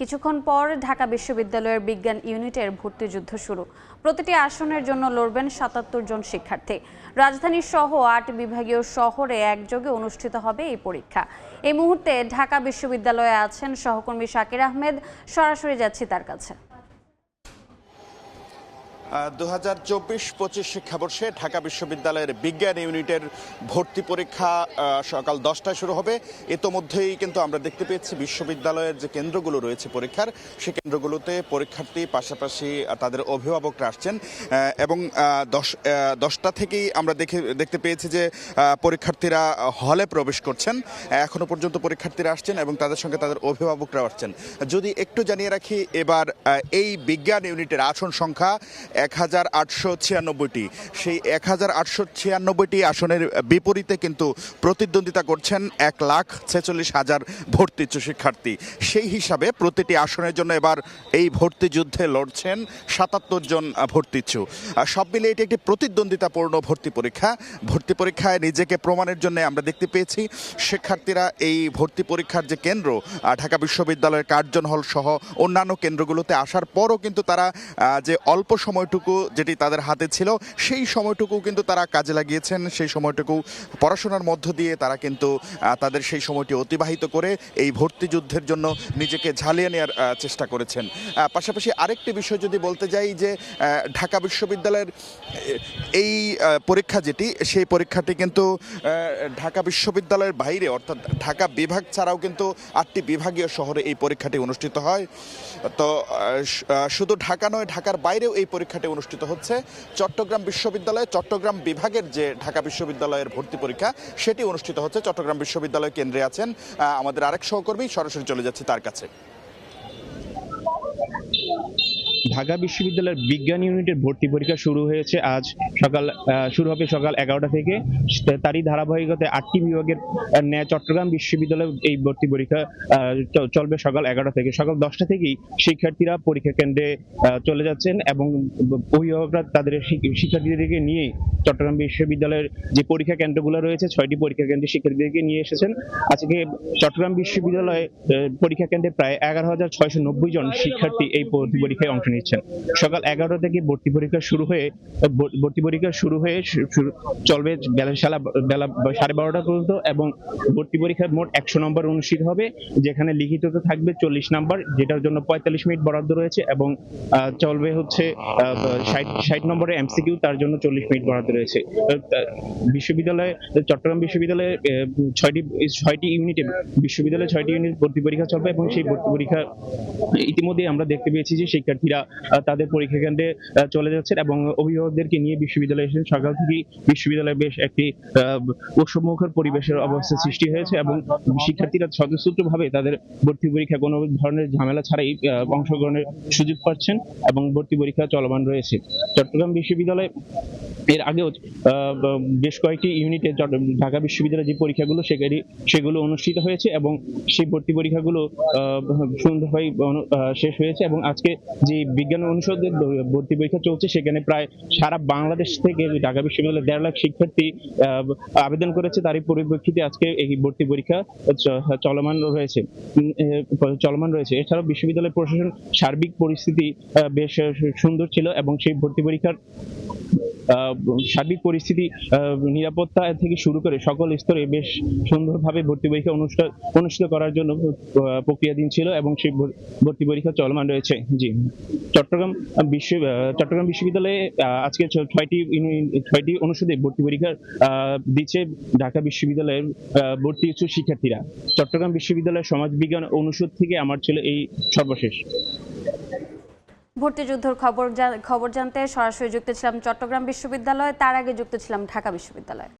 কিছুক্ষণ পর ঢাকা বিশ্ববিদ্যালয়ের বিজ্ঞান ইউনিটের ভর্তি যুদ্ধ শুরু। প্রতিটি আসনের জন্য লড়বেন ৭৭ জন শিক্ষার্থী। রাজধানী সহ ৮ বিভাগীয় শহরে একযোগে অনুষ্ঠিত হবে এই পরীক্ষা। এই মুহূর্তে ঢাকা বিশ্ববিদ্যালয়ে আছেন সহকর্মী শাকির আহমেদ। সরাসরি যাচ্ছি তার কাছে। ২০২৪-২৫ শিক্ষাবর্ষে ঢাকা বিশ্ববিদ্যালয়ের বিজ্ঞান ইউনিটের ভর্তি পরীক্ষা সকাল 10টায় শুরু হবে। ইতোমধ্যেই কিন্তু আমরা দেখতে পেয়েছি বিশ্ববিদ্যালয়ের যে কেন্দ্রগুলো রয়েছে পরীক্ষার, সেই কেন্দ্রগুলোতে পরীক্ষার্থী পাশাপাশি তাদের অভিভাবকরা আসছেন এবং 10টা থেকেই আমরা দেখতে পেয়েছি যে পরীক্ষার্থীরা হলে প্রবেশ করছেন। এখনো পর্যন্ত পরীক্ষার্থীরা আসছেন এবং তাদের সঙ্গে তাদের অভিভাবকরাও আসছেন। যদি একটু জানিয়ে রাখি, এবার এই বিজ্ঞান ইউনিটের আসন সংখ্যা ১,৮৯৬টি। সেই ১,৮৯৬টি আসনের বিপরীতে কিন্তু প্রতিদ্বন্দ্বিতা করছেন ১,৪৬,০০০ ভর্তিচ্ছু শিক্ষার্থী। সেই হিসাবে প্রতিটি আসনের জন্য এবার এই ভর্তি যুদ্ধে লড়ছেন ৭৭ জন ভর্তিচ্ছু। সব মিলে এটি একটি প্রতিদ্বন্দ্বিতাপূর্ণ ভর্তি পরীক্ষা। ভর্তি পরীক্ষায় নিজেকে প্রমাণের জন্য আমরা দেখতে পেয়েছি শিক্ষার্থীরা এই ভর্তি পরীক্ষার যে কেন্দ্র ঢাকা বিশ্ববিদ্যালয়ের কার্জন হল সহ অন্যান্য কেন্দ্রগুলোতে আসার পরও কিন্তু তারা যে অল্প সময়টুকু যেটি তাদের হাতে ছিল সেই সময়টুকু কিন্তু তারা কাজে লাগিয়েছেন। সেই সময়টুকু পড়াশোনার মধ্য দিয়ে তারা কিন্তু তাদের সেই সময়টি অতিবাহিত করে এই ভর্তি যুদ্ধের জন্য নিজেকে ঝালিয়ে নেওয়ার চেষ্টা করেছেন। পাশাপাশি আরেকটি বিষয় যদি বলতে যাই যে ঢাকা বিশ্ববিদ্যালয়ের এই পরীক্ষা যেটি, সেই পরীক্ষাটি কিন্তু ঢাকা বিশ্ববিদ্যালয়ের বাইরে অর্থাৎ ঢাকা বিভাগ ছাড়াও কিন্তু 8টি বিভাগীয় শহরে এই পরীক্ষাটি অনুষ্ঠিত হয়। তো শুধু ঢাকা নয়, ঢাকার বাইরেও এই পরীক্ষাটি অনুষ্ঠিত হচ্ছে। চট্টগ্রাম বিশ্ববিদ্যালয়ে চট্টগ্রাম বিভাগের যে ঢাকা বিশ্ববিদ্যালয়ের ভর্তি পরীক্ষা সেটি অনুষ্ঠিত হচ্ছে। চট্টগ্রাম বিশ্ববিদ্যালয় কেন্দ্রে আছেন আমাদের আরেক সহকর্মী, সরাসরি চলে যাচ্ছি তার কাছে। ঢাকা বিশ্ববিদ্যালয়ের বিজ্ঞান ইউনিটের ভর্তি পরীক্ষা শুরু হয়েছে আজ শুরু হবে সকাল 11টা থেকে। তারই ধারাবাহিকতায় 8টি বিভাগের ন্যায় চট্টগ্রাম বিশ্ববিদ্যালয়ে এই ভর্তি পরীক্ষা চলবে সকাল 11টা থেকে। সকাল 10টা থেকেই শিক্ষার্থীরা পরীক্ষা কেন্দ্রে চলে যাচ্ছেন এবং অভিভাবকরা তাদের শিক্ষার্থীদেরকে নিয়ে চট্টগ্রাম বিশ্ববিদ্যালয়ের যে পরীক্ষা কেন্দ্রগুলো রয়েছে 6টি পরীক্ষা কেন্দ্রে শিক্ষার্থীদেরকে নিয়ে এসেছেন। আজকে চট্টগ্রাম বিশ্ববিদ্যালয়ে পরীক্ষা কেন্দ্রে প্রায় 11,690 জন শিক্ষার্থী এই ভর্তি পরীক্ষায় অংশ নিচ্ছেন। সকাল 11টা থেকে ভর্তি পরীক্ষা শুরু হয়ে চলবে বেলা 12:30 পর্যন্ত এবং ভর্তি পরীক্ষার মোট 100 নম্বর অনুষ্ঠিত হবে, যেখানে লিখিততে থাকবে 40 নম্বর, যেটার জন্য 45 মিনিট বরাদ্দ রয়েছে এবং চলবে হচ্ছে 60 নম্বরের এমসিকিউ, তার জন্য 40 মিনিট বরাদ্দ রয়েছে। চট্টগ্রাম বিশ্ববিদ্যালয়ে 6টি ইউনিটে ভর্তি পরীক্ষা চলবে এবং সেই ভর্তি পরীক্ষা ইতিমধ্যে আমরা দেখতে পেয়েছি যে শিক্ষার্থীরা তাদের পরীক্ষা কেন্দ্রে চলে যাচ্ছেন এবং অভিভাবকদেরকে নিয়ে বিশ্ববিদ্যালয়ে এসেছেন। সকাল থেকেই বিশ্ববিদ্যালয়ে বেশ একটি উৎসবমুখর পরিবেশের অবস্থা সৃষ্টি হয়েছে এবং শিক্ষার্থীরা স্বতঃস্ফূর্তভাবে তাদের ভর্তি পরীক্ষা কোনো ধরনের ঝামেলা ছাড়াই অংশগ্রহণের সুযোগ পাচ্ছেন এবং ভর্তি পরীক্ষা চলমান রয়েছে। চট্টগ্রাম বিশ্ববিদ্যালয়ে এর আগেও বেশ কয়েকটি ইউনিটে ঢাকা বিশ্ববিদ্যালয়ের যে পরীক্ষাগুলো সেগুলো অনুষ্ঠিত হয়েছে এবং সেই ভর্তি পরীক্ষাগুলো সুন্দরভাবে শেষ হয়েছে এবং আজকে যে বিজ্ঞান অনুষদের ভর্তি পরীক্ষা চলছে সেখানে প্রায় সারা বাংলাদেশ থেকে ঢাকা বিশ্ববিদ্যালয়ের 1.5 লাখ শিক্ষার্থী আবেদন করেছে। তারই পরিপ্রেক্ষিতে আজকে এই ভর্তি পরীক্ষা চলমান রয়েছে। এছাড়াও বিশ্ববিদ্যালয় প্রশাসন সার্বিক পরিস্থিতি বেশ সুন্দর ছিল এবং সেই ভর্তি পরীক্ষার সার্বিক পরিস্থিতি নিরাপত্তা থেকে শুরু করে সকল স্তরে বেশ সুন্দরভাবে ভর্তি পরীক্ষা অনুষ্ঠিত করার জন্য প্রক্রিয়াধীন ছিল এবং সেই ভর্তি পরীক্ষা চলমান রয়েছে। জি, চট্টগ্রাম বিশ্ববিদ্যালয়ে আজকে 6টি অনুষদে ভর্তি পরীক্ষা দিচ্ছে ঢাকা বিশ্ববিদ্যালয়ের ভর্তি ইচ্ছুক শিক্ষার্থীরা। চট্টগ্রাম বিশ্ববিদ্যালয়ের সমাজবিজ্ঞান অনুষদ থেকে আমার ছিল এই সর্বশেষ। ভর্তিযুদ্ধের খবর জানতে সরাসরি যুক্ত ছিলাম চট্টগ্রাম বিশ্ববিদ্যালয়, তার আগে যুক্ত ছিলাম ঢাকা বিশ্ববিদ্যালয়।